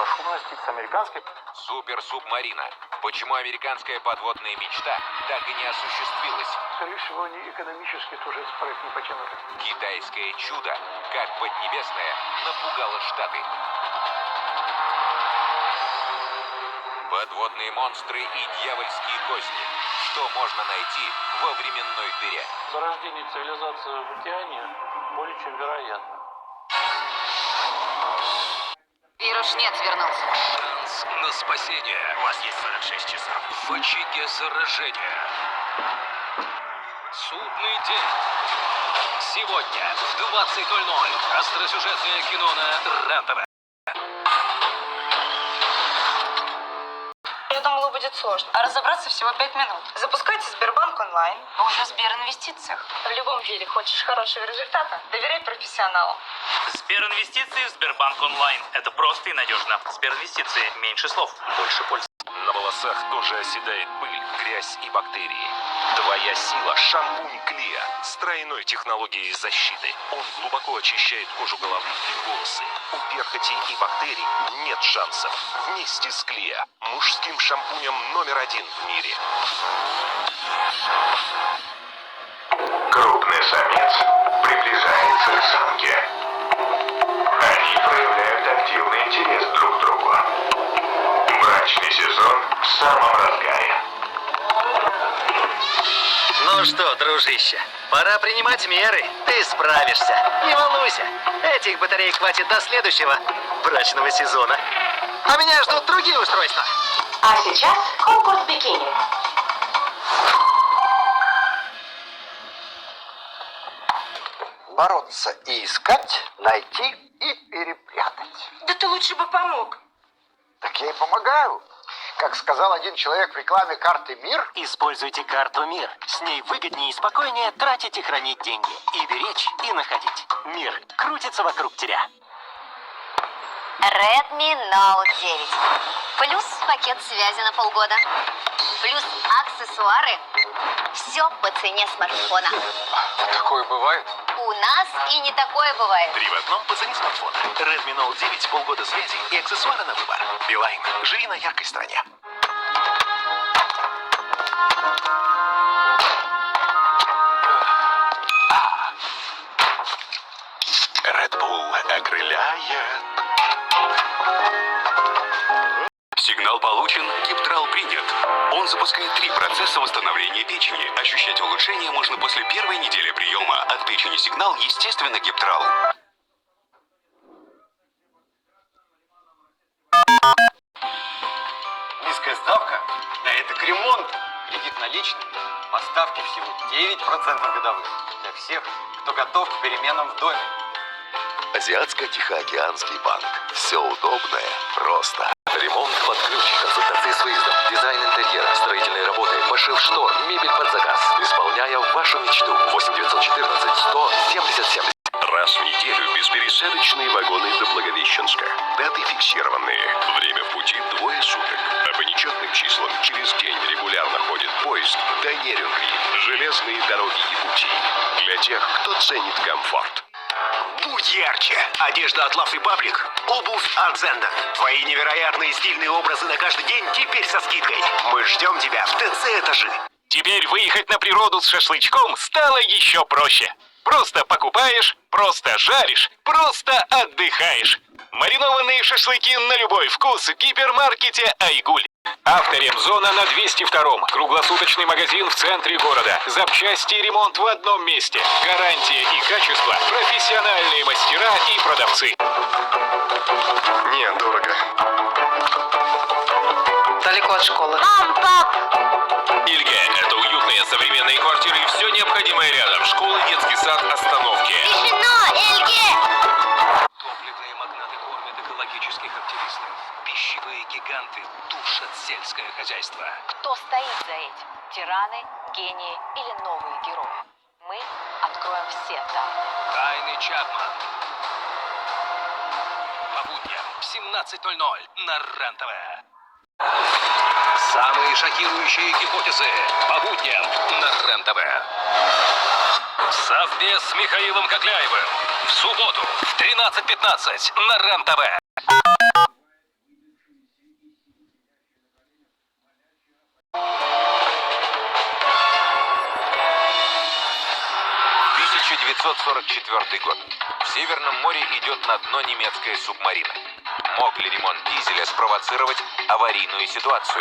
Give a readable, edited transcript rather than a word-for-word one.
шумности с американской... Суперсубмарина. Почему американская подводная мечта так и не осуществилась? Скорее всего, они экономически тоже этот проект не потянут. Китайское чудо, как Поднебесное, напугало Штаты. Подводные монстры и дьявольские козни. Что можно найти во временной дыре? Зарождение цивилизации в океане более чем вероятно. Вирушнец вернулся. Шанс на спасение. У вас есть 46 часов. В очаге заражения. Судный день. Сегодня в 20:00. Остросюжетное кино на РЕН-ТВ. Я думала, будет сложно. А разобраться всего 5 минут. Запускайте Сбербанк онлайн. Вы уже в Сберинвестициях. В любом деле, хочешь хорошего результата? Доверяй профессионалу. Сберинвестиции в Сбербанк онлайн. Это просто и надежно. Сберинвестиции. Меньше слов, больше пользы. На волосах тоже оседает пыль, грязь и бактерии. Твоя сила – шампунь Клиа с тройной технологией защиты. Он глубоко очищает кожу головы и волосы. У перхоти и бактерий нет шансов. Вместе с Клиа – мужским шампунем №1 в мире. Крупный самец приближается к самке. Они проявляют активный интерес друг к другу. Брачный сезон в самом разгаре. Ну что, дружище, пора принимать меры. Ты справишься. Не волнуйся. Этих батарей хватит до следующего брачного сезона. А меня ждут другие устройства. А сейчас конкурс бикини. Бороться и искать, найти и перепрятать. Да ты лучше бы помог. Так я и помогаю. Как сказал один человек в рекламе карты «Мир», используйте карту «Мир». С ней выгоднее и спокойнее тратить и хранить деньги. И беречь, и находить. Мир крутится вокруг тебя. Redmi Note 9. Плюс пакет связи на полгода. Плюс аксессуары. Все по цене смартфона. Такое бывает? У нас и не такое бывает. 3 в одном по цене смартфона. Redmi Note 9, полгода связи и аксессуары на выбор. Билайн. Живи на яркой стране. Red Bull окрыляет. Сигнал получен, Гиптрал принят. Он запускает 3 процесса восстановления печени. Ощущать улучшение можно после первой недели приема. От печени сигнал, естественно, Гиптрал. Низкая ставка? Да это к ремонту. Кредит наличный. Поставки всего 9% годовых. Для всех, кто готов к переменам в доме. Азиатско-Тихоокеанский банк. Все удобное, просто. Ремонт под ключ, консультации с выездом, дизайн интерьера, строительные работы, пошив штор, мебель под заказ. Исполняя вашу мечту. 8 914 100 70 70. Раз в неделю беспересадочные вагоны до Благовещенска. Даты фиксированные. Время в пути 2 суток. А по нечетным числам через день регулярно ходит поезд до Нерюнгри. Железные дороги Якутии. Для тех, кто ценит комфорт. Будь ярче. Одежда от Love Republic. Обувь от Zenda. Твои невероятные стильные образы на каждый день теперь со скидкой. Мы ждем тебя в ТЦ «Этажи». Теперь выехать на природу с шашлычком стало еще проще. Просто покупаешь, просто жаришь, просто отдыхаешь. Маринованные шашлыки на любой вкус в гипермаркете «Айгуль». Авторемзона на 202-м. Круглосуточный магазин в центре города. Запчасти и ремонт в одном месте. Гарантия и качество, профессиональные мастера и продавцы. Не, дорого. Далеко от школы. Мам, пап! Ильге – это уютные современные квартиры и все необходимое рядом. Школа, детский сад, остановки. Тишина, Эльге! Топливные магнаты кормят экологических активистов. Пищевые гиганты душат сельское хозяйство. Кто стоит за этим? Тираны, гении или новые герои? Мы откроем все тайны. Тайны Чапман. По будням в 17:00 на РЕН-ТВ. Самые шокирующие гипотезы по будням на РЕН-ТВ. Совбез с Михаилом Кокляевым. В субботу в 13:15 на РЕН-ТВ. 1944 год. В Северном море идет на дно немецкая субмарина. Мог ли ремонт дизеля спровоцировать аварийную ситуацию?